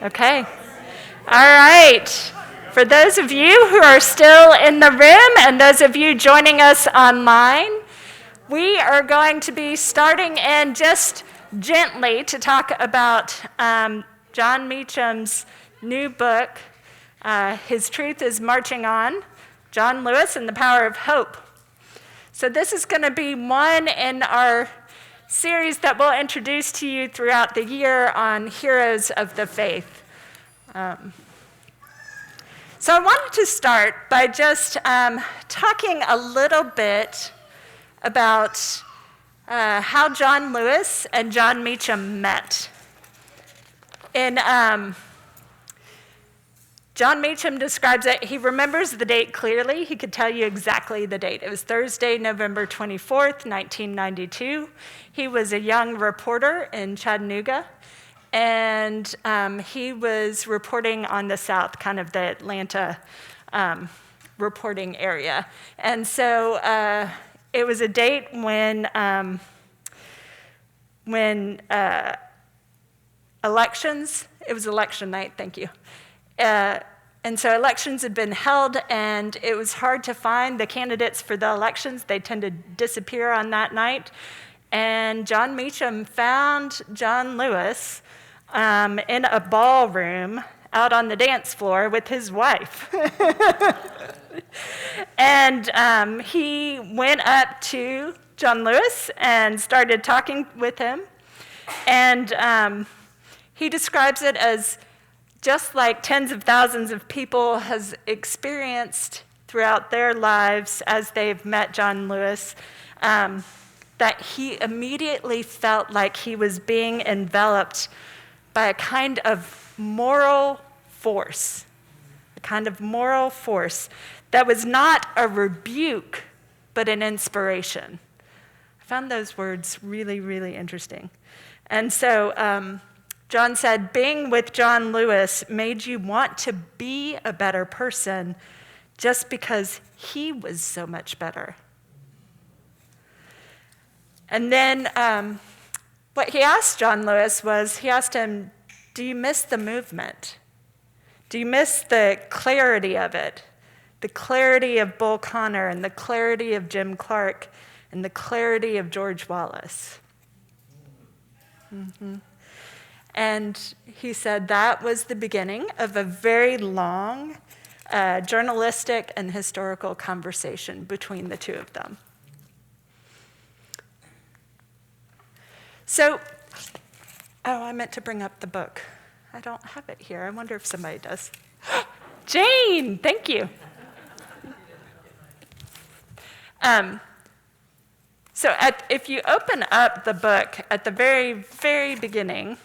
Okay. All right. For those of you who are still in the room and those of you joining us online, we are going to be starting in just gently to talk about Jon Meacham's new book, His Truth is Marching On, John Lewis and the Power of Hope. So this is going to be one in our series that we'll introduce to you throughout the year on heroes of the faith. So I wanted to start by just talking a little bit about how John Lewis and Jon Meacham met. Jon Meacham describes it, he remembers the date clearly. He could tell you exactly the date. It was Thursday, November 24th, 1992. He was a young reporter in Chattanooga, and he was reporting on the South, kind of the Atlanta reporting area. And so it was a date when elections, it was election night, thank you. And so elections had been held, and it was hard to find the candidates for the elections. They tend to disappear on that night. And Jon Meacham found John Lewis in a ballroom out on the dance floor with his wife. And he went up to John Lewis and started talking with him. And he describes it as just like tens of thousands of people has experienced throughout their lives as they've met John Lewis, that he immediately felt like he was being enveloped by a kind of moral force, that was not a rebuke, but an inspiration. I found those words really, really interesting. And so John said, being with John Lewis made you want to be a better person just because he was so much better. And then what he asked John Lewis was, he asked him, do you miss the movement? Do you miss the clarity of it? The clarity of Bull Connor and the clarity of Jim Clark and the clarity of George Wallace? Mm-hmm. And he said that was the beginning of a very long journalistic and historical conversation between the two of them. So, I meant to bring up the book. I don't have it here. I wonder if somebody does. Jane, thank you. So if you open up the book at the very, very beginning,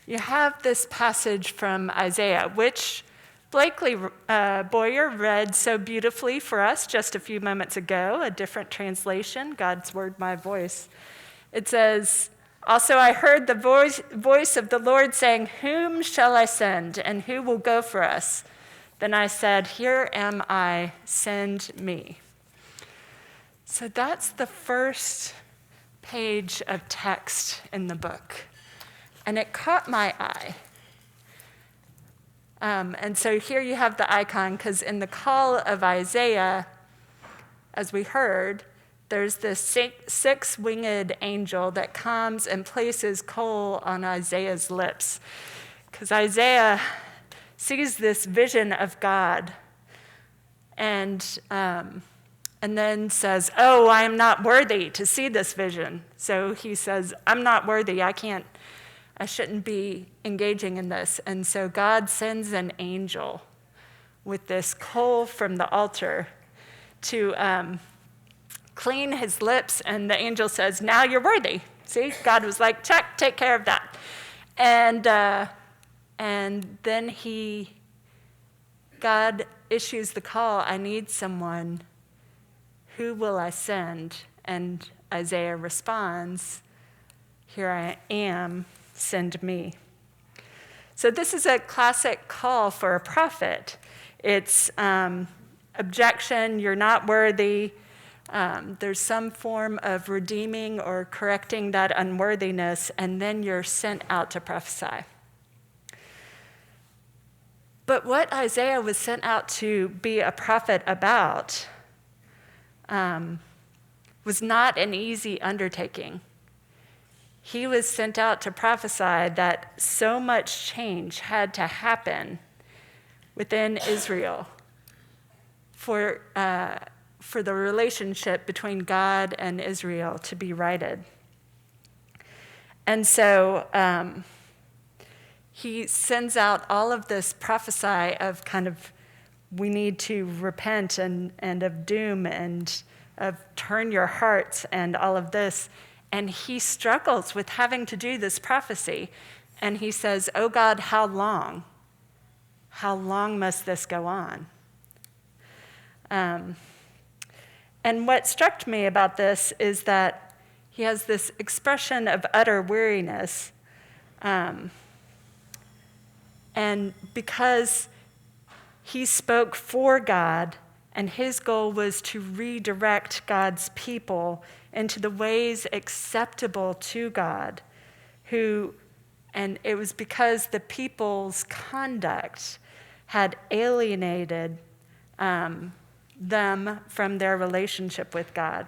you have this passage from Isaiah, which Blakely Boyer read so beautifully for us just a few moments ago, a different translation, God's Word, My Voice. It says, also I heard the voice of the Lord saying, whom shall I send, and who will go for us? Then I said, here am I, send me. So that's the first page of text in the book. And it caught my eye. And so here you have the icon, because in the call of Isaiah, as we heard, there's this six-winged angel that comes and places coal on Isaiah's lips. Because Isaiah sees this vision of God and then says, oh, I am not worthy to see this vision. So he says, I'm not worthy, I shouldn't be engaging in this. And so God sends an angel with this coal from the altar to clean his lips. And the angel says, now you're worthy. See, God was like, check, take care of that. And then God issues the call, I need someone. Who will I send? And Isaiah responds, here I am. Send me. So this is a classic call for a prophet. It's objection, you're not worthy, There's some form of redeeming or correcting that unworthiness, and then you're sent out to prophesy. But what Isaiah was sent out to be a prophet about was not an easy undertaking. He was sent out to prophesy that so much change had to happen within Israel for the relationship between God and Israel to be righted. And so he sends out all of this prophesy of kind of, we need to repent and of doom and of turn your hearts and all of this. And he struggles with having to do this prophecy. And he says, "Oh God, how long? How long must this go on?" And what struck me about this is that he has this expression of utter weariness. And because he spoke for God, and his goal was to redirect God's people into the ways acceptable to God, and it was because the people's conduct had alienated them from their relationship with God.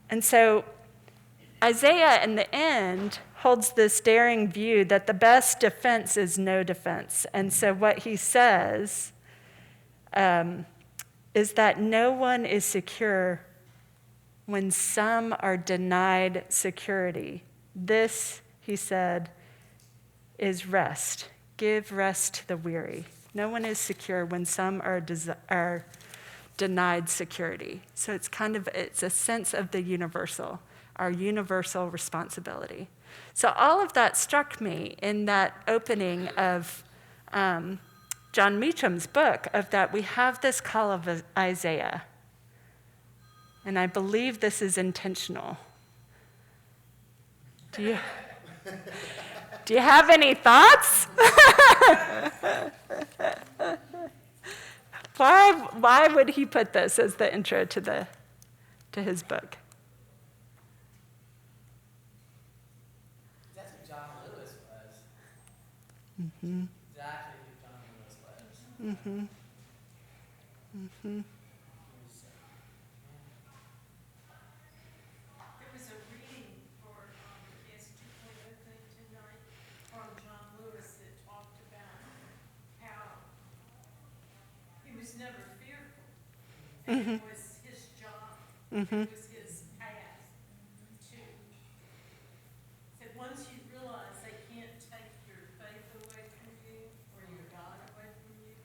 And so Isaiah, in the end, holds this daring view that the best defense is no defense. And so what he says is that no one is secure when some are denied security. This, he said, is rest. Give rest to the weary. No one is secure when some are denied security. So it's a sense of the universal, our universal responsibility. So all of that struck me in that opening of Jon Meacham's book, of that we have this call of Isaiah. And I believe this is intentional. Do you have any thoughts? Why would he put this as the intro to his book? That's what John Lewis was. Mm-hmm. Exactly who John Lewis was. Mm-hmm. Mm-hmm. There was a reading for his 2.0 thing tonight from John Lewis that talked about how he was never fearful. And it was his job. Mm-hmm. It was his path to. Said once you realize they can't take your faith away from you or your God away from you,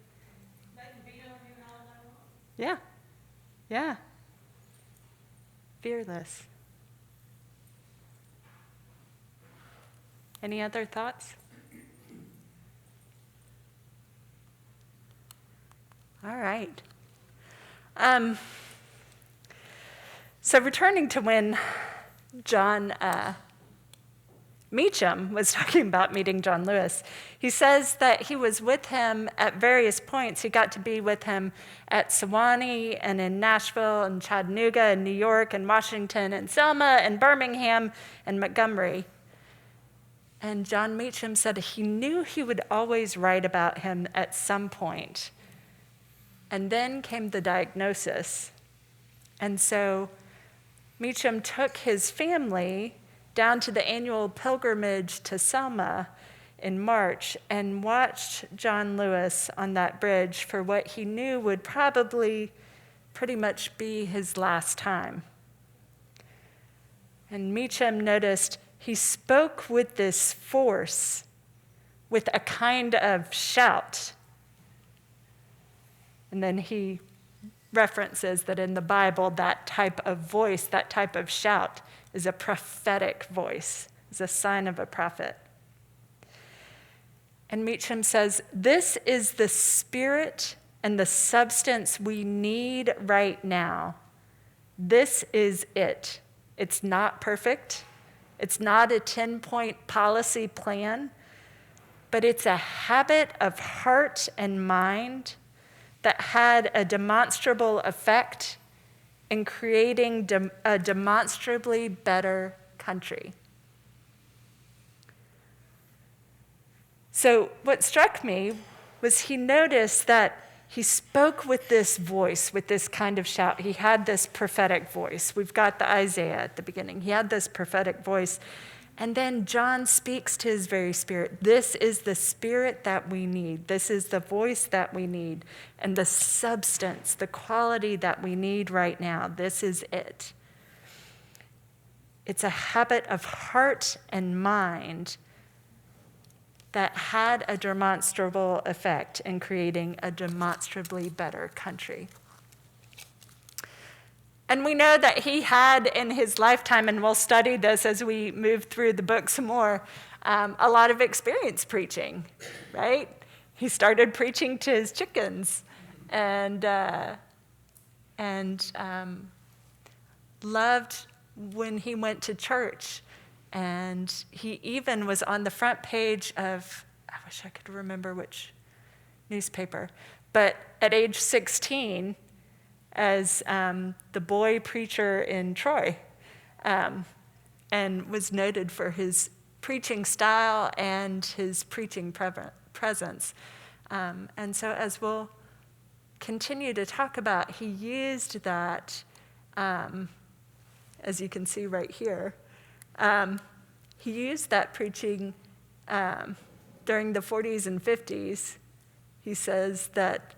they can beat on you all day long. Yeah. Yeah. Fearless. Any other thoughts? All right. So returning to when Jon Meacham was talking about meeting John Lewis, he says that he was with him at various points. He got to be with him at Sewanee and in Nashville and Chattanooga and New York and Washington and Selma and Birmingham and Montgomery. And Jon Meacham said he knew he would always write about him at some point. And then came the diagnosis. And so Meacham took his family down to the annual pilgrimage to Selma in March and watched John Lewis on that bridge for what he knew would probably pretty much be his last time. And Meacham noticed he spoke with this force, with a kind of shout. And then he references that in the Bible, that type of voice, that type of shout, is a prophetic voice, is a sign of a prophet. And Meacham says, this is the spirit and the substance we need right now. This is it. It's not perfect. It's not a 10-point policy plan, but it's a habit of heart and mind that had a demonstrable effect in creating a demonstrably better country. So what struck me was he noticed that he spoke with this voice, with this kind of shout. He had this prophetic voice. We've got the Isaiah at the beginning. He had this prophetic voice. And then John speaks to his very spirit. This is the spirit that we need. This is the voice that we need. And the substance, the quality that we need right now, this is it. It's a habit of heart and mind that had a demonstrable effect in creating a demonstrably better country. And we know that he had in his lifetime, and we'll study this as we move through the book some more, a lot of experience preaching, right? He started preaching to his chickens and loved when he went to church. And he even was on the front page of, I wish I could remember which newspaper, but at age 16, as the boy preacher in Troy, and was noted for his preaching style and his preaching presence. And so as we'll continue to talk about, he used that, as you can see right here, he used that preaching during the 40s and 50s. He says that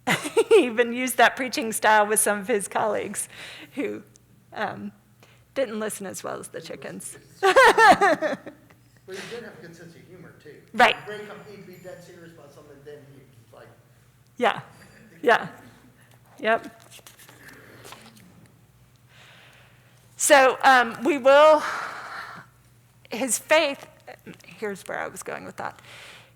he even used that preaching style with some of his colleagues who didn't listen as well as the chickens. But he did have a good sense of humor, too. Right. He'd be dead serious about something, then he'd like... Yeah. Yep. So his faith, here's where I was going with that.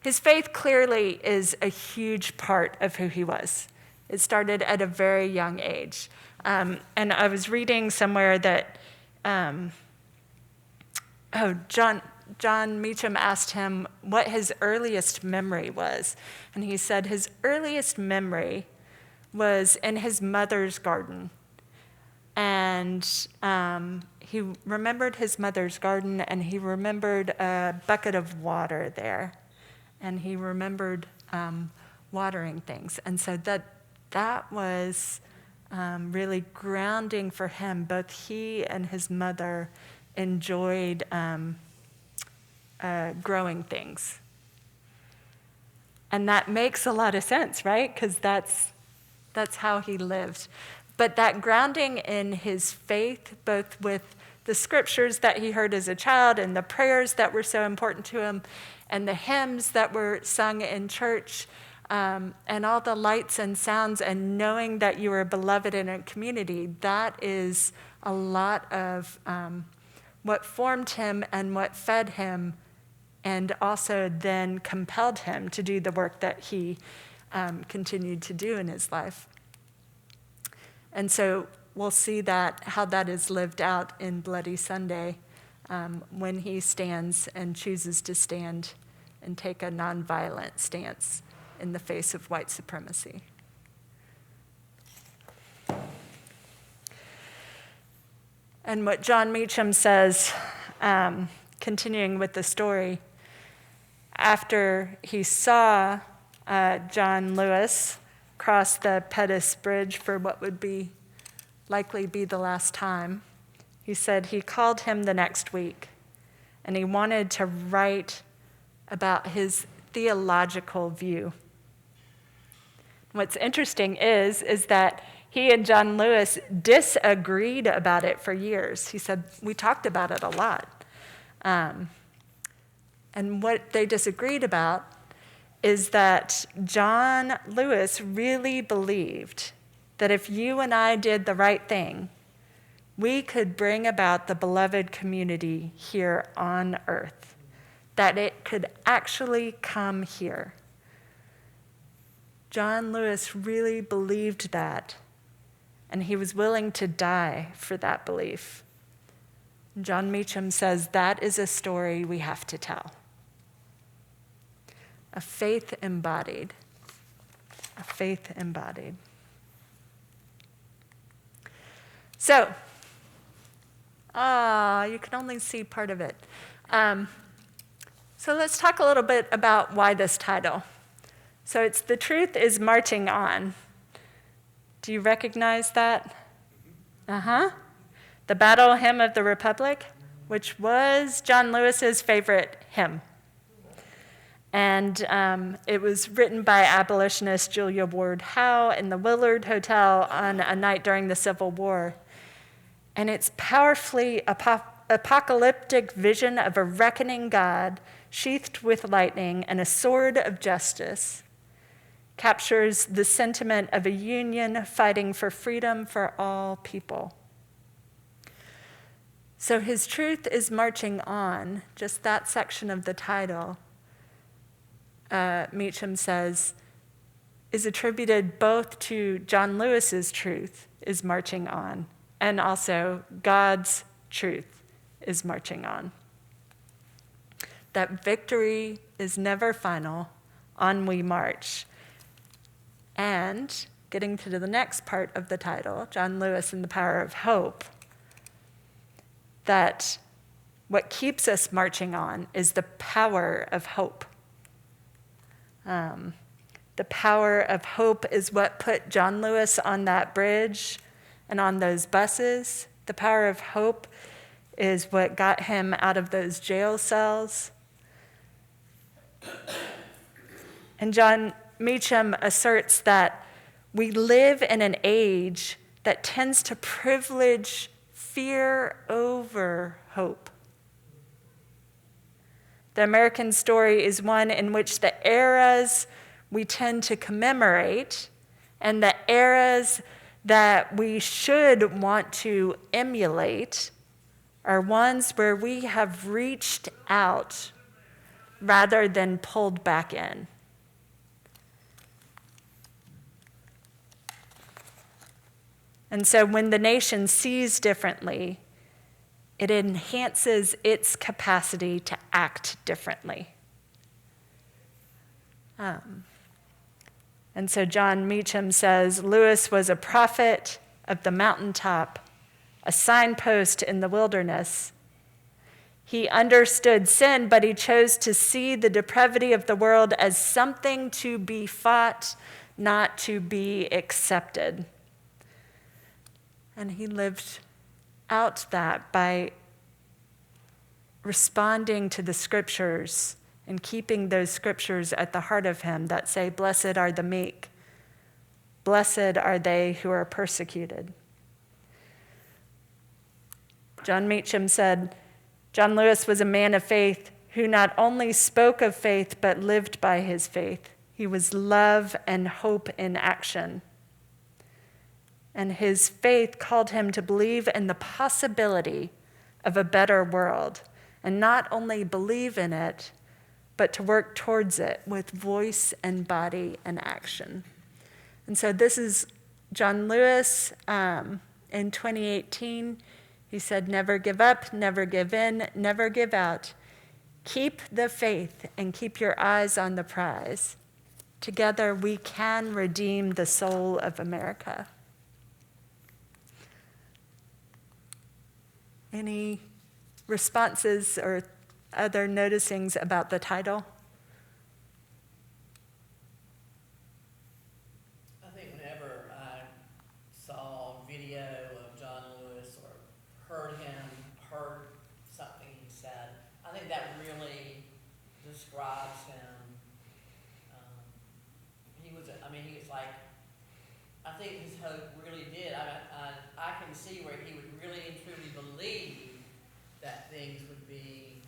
His faith clearly is a huge part of who he was. It started at a very young age. And I was reading somewhere that, Jon Meacham asked him what his earliest memory was. And he said his earliest memory was in his mother's garden. And he remembered his mother's garden, and he remembered a bucket of water there. And he remembered watering things. And so that was really grounding for him. Both he and his mother enjoyed growing things. And that makes a lot of sense, right? Because that's how he lived. But that grounding in his faith, both with the scriptures that he heard as a child and the prayers that were so important to him and the hymns that were sung in church, and all the lights and sounds and knowing that you were beloved in a community, that is a lot of what formed him and what fed him and also then compelled him to do the work that he continued to do in his life. And so we'll see how that is lived out in Bloody Sunday when he stands and chooses to stand and take a nonviolent stance in the face of white supremacy. And what Jon Meacham says, continuing with the story, after he saw John Lewis cross the Pettus Bridge for what would likely be the last time, he said he called him the next week, and he wanted to write about his theological view. What's interesting is that he and John Lewis disagreed about it for years. He said, we talked about it a lot. And what they disagreed about is that John Lewis really believed that if you and I did the right thing, we could bring about the beloved community here on earth, that it could actually come here. John Lewis really believed that, and he was willing to die for that belief. Jon Meacham says that is a story we have to tell. A faith embodied. a faith embodied. So, you can only see part of it. So let's talk a little bit about why this title. So it's "The Truth is Marching On." Do you recognize that? The Battle Hymn of the Republic, which was John Lewis's favorite hymn. And it was written by abolitionist Julia Ward Howe in the Willard Hotel on a night during the Civil War. And its powerfully apocalyptic vision of a reckoning God sheathed with lightning and a sword of justice captures the sentiment of a union fighting for freedom for all people. So his truth is marching on, just that section of the title, Meacham says, is attributed both to John Lewis's truth is marching on, and also God's truth is marching on. That victory is never final, on we march. And getting to the next part of the title, John Lewis and the Power of Hope, that what keeps us marching on is the power of hope. The power of hope is what put John Lewis on that bridge and on those buses. The power of hope is what got him out of those jail cells. And Jon Meacham asserts that we live in an age that tends to privilege fear over hope. The American story is one in which the eras we tend to commemorate and the eras that we should want to emulate are ones where we have reached out rather than pulled back in. And so when the nation sees differently, it enhances its capacity to act differently. And so Jon Meacham says, Lewis was a prophet of the mountaintop, a signpost in the wilderness. He understood sin, but he chose to see the depravity of the world as something to be fought, not to be accepted. And he lived out that by responding to the scriptures and keeping those scriptures at the heart of him that say, "Blessed are the meek, blessed are they who are persecuted." Jon Meacham said, John Lewis was a man of faith who not only spoke of faith but lived by his faith. He was love and hope in action. And his faith called him to believe in the possibility of a better world, and not only believe in it, but to work towards it with voice and body and action. And so this is John Lewis in 2018. He said, "Never give up, never give in, never give out. Keep the faith and keep your eyes on the prize. Together we can redeem the soul of America." Any responses or other noticings about the title? I think whenever I saw video of John Lewis or heard something he said, I think that really describes him. He was like, I think his hope really did. I can see where he would really and truly believe that things would be.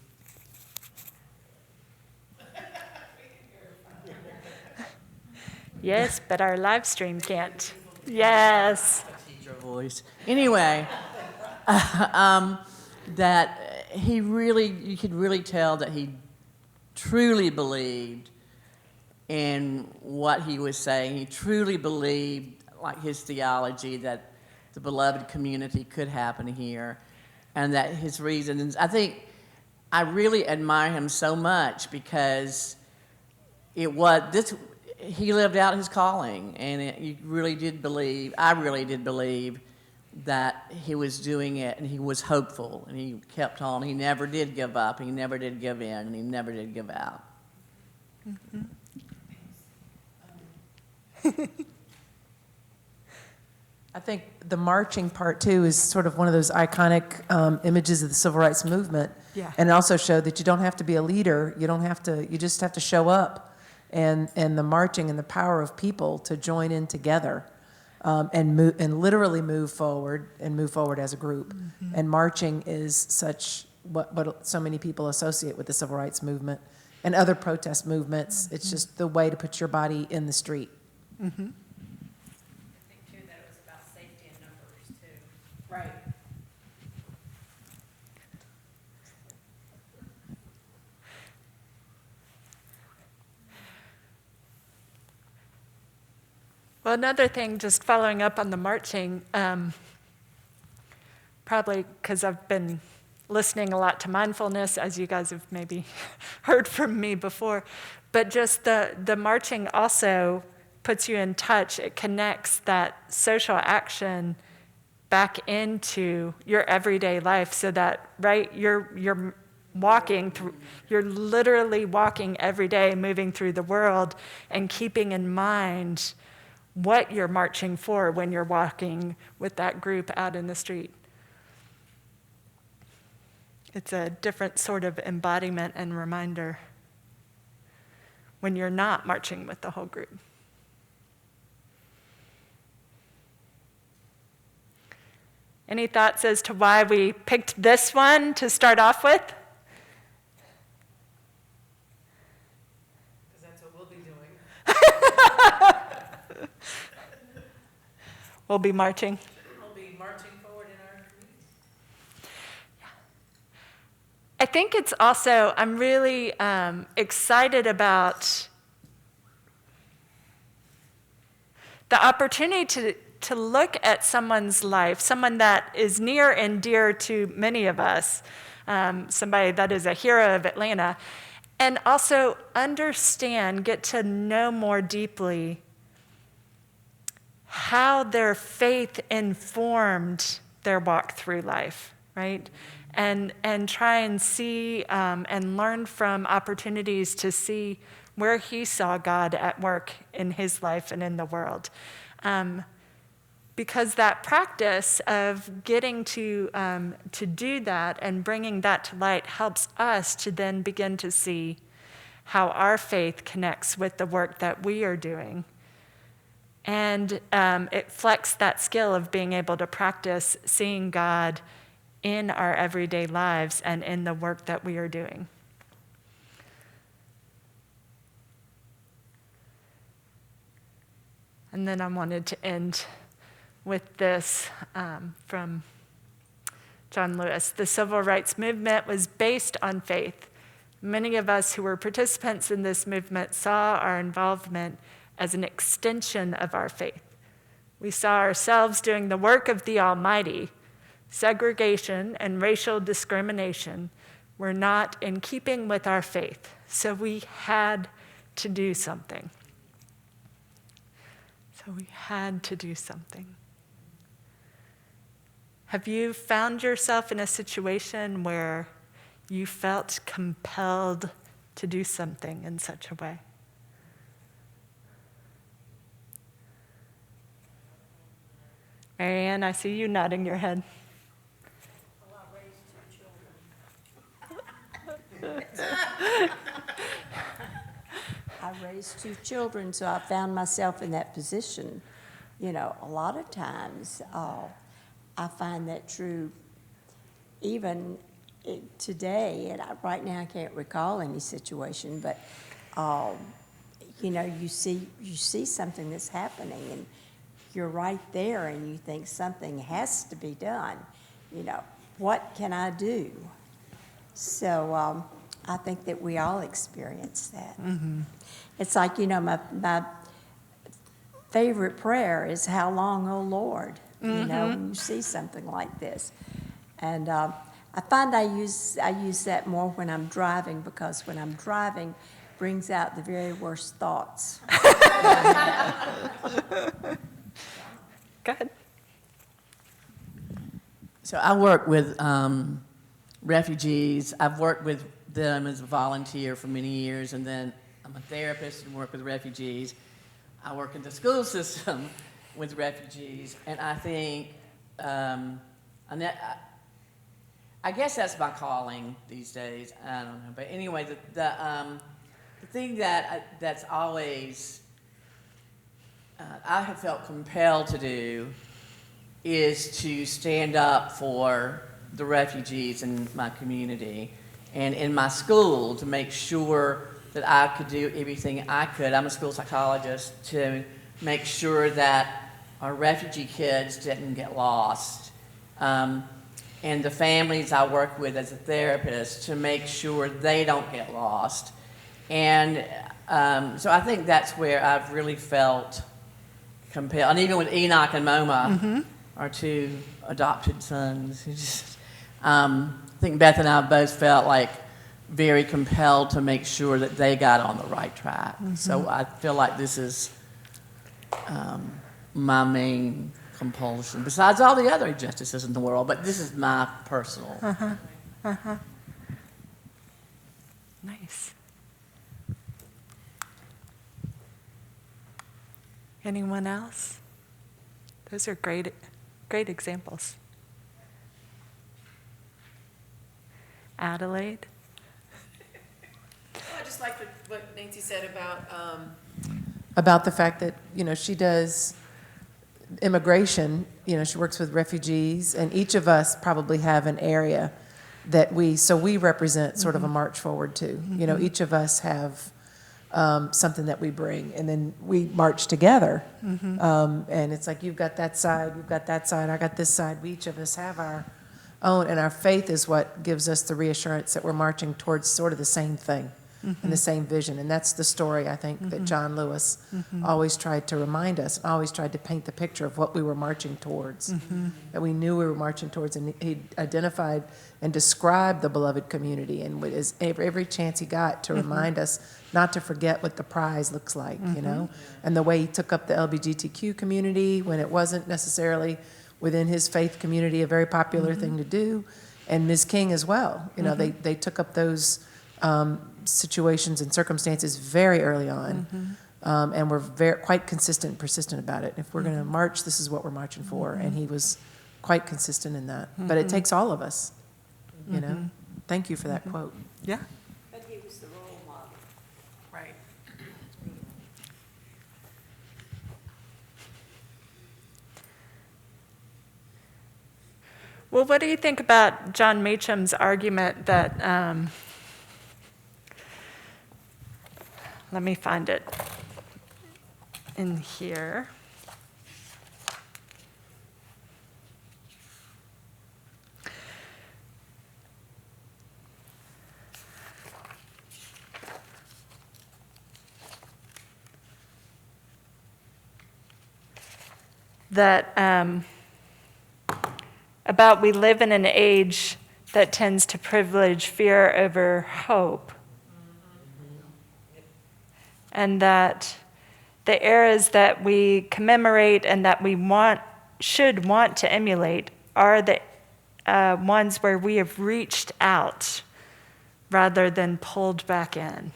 Yes, but our live stream can't. Yes. Teacher voice. Anyway, that you could really tell that he truly believed in what he was saying. He truly believed, like his theology, that the beloved community could happen here, and that his reasons. I think I really admire him so much because he lived out his calling, and I really did believe that he was doing it, and he was hopeful, and he kept on. He never did give up, he never did give in, and he never did give out. I think the marching part too is sort of one of those iconic images of the civil rights movement. Yeah. And it also showed that you don't have to be a leader. You just have to show up, and the marching and the power of people to join in together, and literally move forward as a group. And marching is such what so many people associate with the civil rights movement and other protest movements. It's just the way to put your body in the street. I think too that it was about safety in numbers too. Right. Well, another thing, just following up on the marching, probably because I've been listening a lot to mindfulness, as you guys have maybe heard from me before, but just the marching also puts you in touch. It connects that social action back into your everyday life, so that, right, you're walking through, you're literally walking every day, moving through the world, and keeping in mind what you're marching for when you're walking with that group out in the street. It's a different sort of embodiment and reminder when you're not marching with the whole group. Any thoughts as to why we picked this one to start off with? Because that's what we'll be doing. We'll be marching. We'll be marching forward in our community. I think it's also, I'm really excited about the opportunity to look at someone's life, someone that is near and dear to many of us, somebody that is a hero of Atlanta, and also understand, get to know more deeply how their faith informed their walk through life, right? And try and see and learn from opportunities to see where he saw God at work in his life and in the world. Because that practice of getting to do that and bringing that to light helps us to then begin to see how our faith connects with the work that we are doing. And it flexes that skill of being able to practice seeing God in our everyday lives and in the work that we are doing. And then I wanted to end with this from John Lewis. The civil rights movement was based on faith. Many of us who were participants in this movement saw our involvement as an extension of our faith. We saw ourselves doing the work of the Almighty. Segregation and racial discrimination were not in keeping with our faith, so we had to do something. Have you found yourself in a situation where you felt compelled to do something in such a way? Marianne, I see you nodding your head. Well, I raised two children, so I found myself in that position. You know, a lot of times I find that true even today, and right now I can't recall any situation, but you know, you see something that's happening, and you're right there, and you think something has to be done. You know, what can I do? So I think that we all experience that. Mm-hmm. It's like, you know, my favorite prayer is, "How long, O Lord?" Mm-hmm. You know, when you see something like this. And I find I use that more when I'm driving, because when I'm driving, brings out the very worst thoughts. Go ahead. So I work with refugees. I've worked with them as a volunteer for many years, and then I'm a therapist and work with refugees. I work in the school system with refugees, and I think, I guess that's my calling these days. I don't know, but anyway, the thing that's always I have felt compelled to do is to stand up for the refugees in my community and in my school to make sure that I could do everything I could. I'm a school psychologist, to make sure that our refugee kids didn't get lost. And the families I work with as a therapist, to make sure they don't get lost. And so I think that's where I've really felt compelled. And even with Enoch and Moma, our two adopted sons, I think Beth and I both felt like very compelled to make sure that they got on the right track. So I feel like this is my main compulsion, besides all the other injustices in the world, but this is my personal. Nice. Anyone else? Those are great examples. Adelaide? I just like what Nancy said About the fact that, she does immigration, she works with refugees, and each of us probably have an area that we represent sort of a march forward to. Each of us have something that we bring, and then we march together. And it's like, you've got that side, you've got that side, I got this side. We each of us have our own, and our faith is what gives us the reassurance that we're marching towards sort of the same thing and the same vision. And that's the story, I think, that John Lewis always tried to remind us, always tried to paint the picture of what we were marching towards, that we knew we were marching towards. And he identified and described the beloved community, and with every chance he got to remind us not to forget what the prize looks like, and the way he took up the LGBTQ community when it wasn't necessarily within his faith community a very popular thing to do, and Ms. King as well. They took up those situations and circumstances very early on, and were quite consistent and persistent about it. If we're going to march, this is what we're marching for, and he was quite consistent in that. But it takes all of us, Thank you for that quote. Yeah. But he was the role model. Right. Well, what do you think about Jon Meacham's argument that, let me find it in here. That about we live in an age that tends to privilege fear over hope. And that the eras that we commemorate and that we should want to emulate are the ones where we have reached out rather than pulled back in.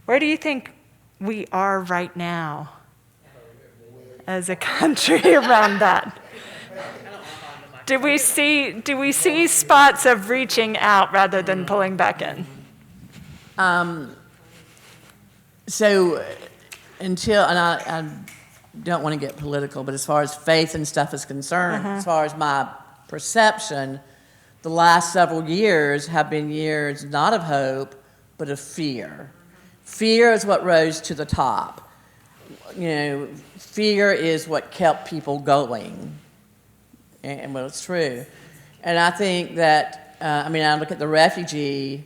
Where do you think we are right now as a country around that? Do we see spots of reaching out rather than pulling back in? So until, and I don't want to get political, but as far as faith and stuff is concerned, as far as my perception, the last several years have been years not of hope, but of fear. Fear is what rose to the top. Fear is what kept people going. And well, it's true. And I think that, I look at the refugee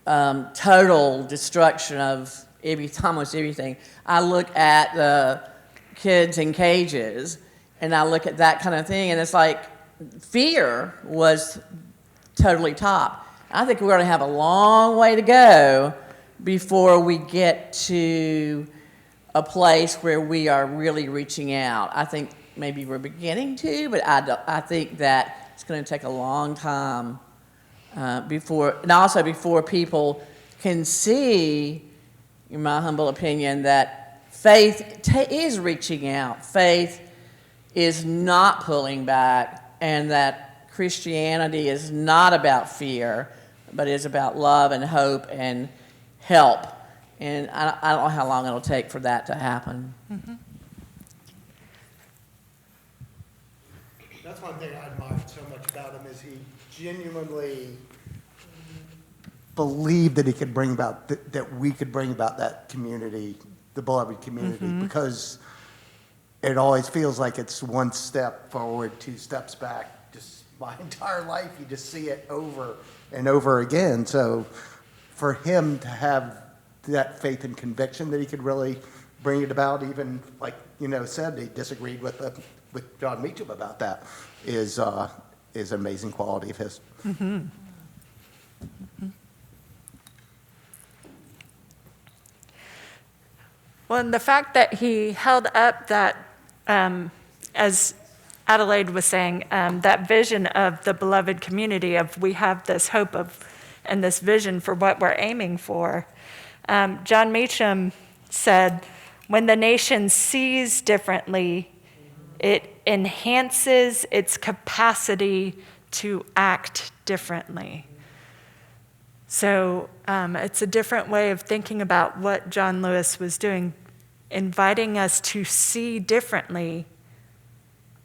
total destruction of almost everything. I look at the kids in cages, and I look at that kind of thing, and it's like fear was totally top. I think we're going to have a long way to go before we get to a place where we are really reaching out. I think maybe we're beginning to, but I think that it's going to take a long time before people can see, in my humble opinion, that faith is reaching out. Faith is not pulling back, and that Christianity is not about fear, but is about love and hope and help. And I don't know how long it'll take for that to happen. Mm-hmm. That's one thing I admired so much about him is he genuinely believed that he could bring about, that we could bring about that community, the beloved community, because it always feels like it's one step forward, two steps back. Just my entire life, you just see it over and over again. So for him to have that faith and conviction that he could really bring it about, even like, said, he disagreed with Jon Meacham about that, is an amazing quality of his. Mm-hmm. Mm-hmm. Well, and the fact that he held up that, as Adelaide was saying, that vision of the beloved community, of we have this hope of and this vision for what we're aiming for. Jon Meacham said, when the nation sees differently, it enhances its capacity to act differently. So it's a different way of thinking about what John Lewis was doing, inviting us to see differently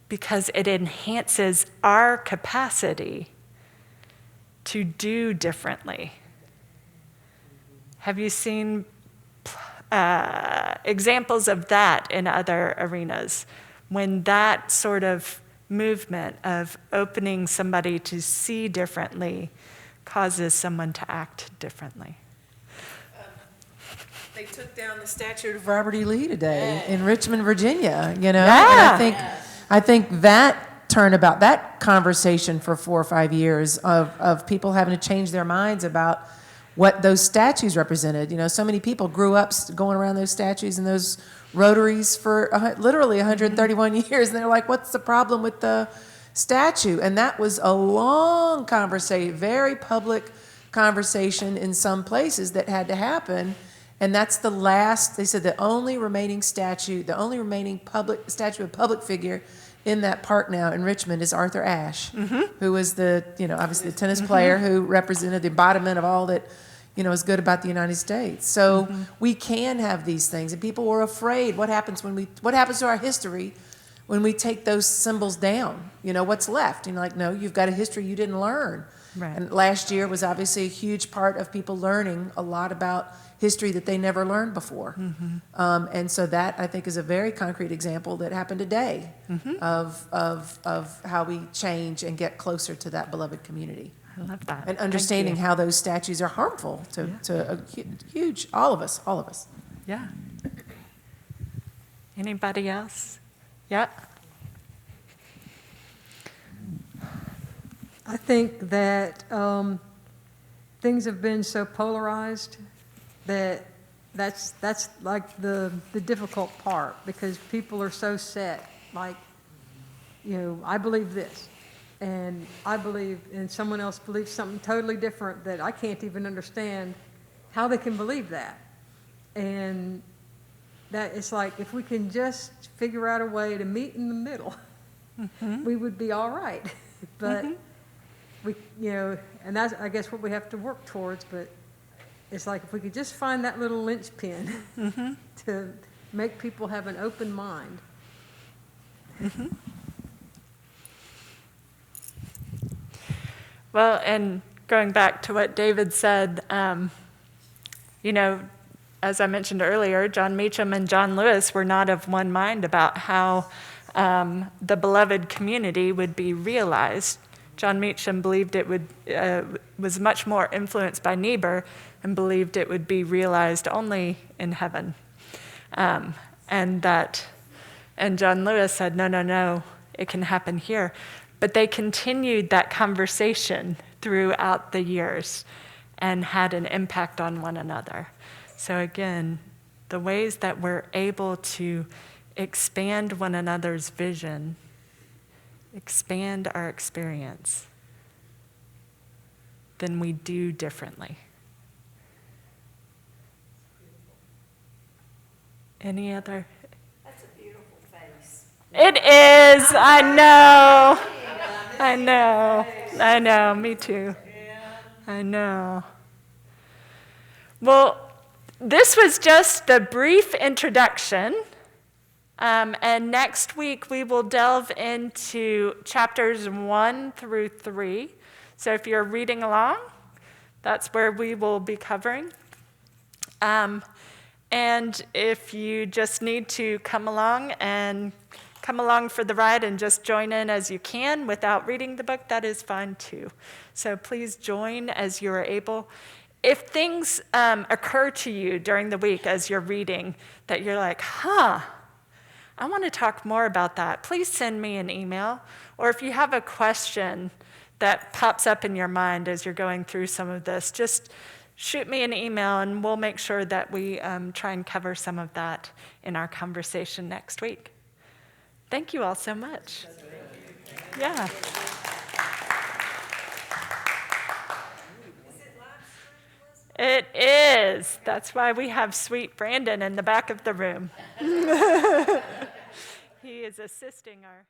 because it enhances our capacity to do differently. Have you seen examples of that in other arenas? When that sort of movement of opening somebody to see differently causes someone to act differently. They took down the statue of Robert E. Lee today in Richmond, Virginia, Yeah. And I think that turnabout, that conversation for 4 or 5 years of people having to change their minds about what those statues represented. So many people grew up going around those statues and those rotaries for literally 131 years, and they're like, what's the problem with the statue? And that was a long conversation, very public conversation in some places that had to happen. And that's the last, they said, the only remaining statue, the only remaining statue of public figure in that park now in Richmond is Arthur Ashe, who was the, obviously the tennis player who represented the embodiment of all that, is good about the United States. So we can have these things, and people were afraid. What happens to our history when we take those symbols down? What's left? No, you've got a history you didn't learn. Right. And last year was obviously a huge part of people learning a lot about history that they never learned before. And so that, I think, is a very concrete example that happened today of how we change and get closer to that beloved community. I love that. And understanding how those statues are harmful to a huge, all of us. Yeah. Anybody else? Yeah. I think that things have been so polarized that that's like the difficult part, because people are so set, like, I believe this, and I believe, and someone else believes something totally different that I can't even understand how they can believe that. And that it's like, if we can just figure out a way to meet in the middle, we would be all right. But we, and that's, I guess, what we have to work towards. But it's like, if we could just find that little linchpin to make people have an open mind. Well, and going back to what David said, as I mentioned earlier, Jon Meacham and John Lewis were not of one mind about how the beloved community would be realized. Jon Meacham believed it was much more influenced by Niebuhr and believed it would be realized only in heaven. And John Lewis said, no, it can happen here. But they continued that conversation throughout the years. and had an impact on one another. So again, the ways that we're able to expand one another's vision, expand our experience, then we do differently. Any other? That's a beautiful face. It is. I know. Me too. I know. Well, this was just the brief introduction. And next week we will delve into chapters 1 through 3. So if you're reading along, that's where we will be covering. And if you just need to come along for the ride and just join in as you can without reading the book, that is fine too. So please join as you are able. If things occur to you during the week as you're reading that you're like, I want to talk more about that, please send me an email. Or if you have a question that pops up in your mind as you're going through some of this, just shoot me an email and we'll make sure that we try and cover some of that in our conversation next week. Thank you all so much. Yeah. It is. That's why we have sweet Brandon in the back of the room. He is assisting our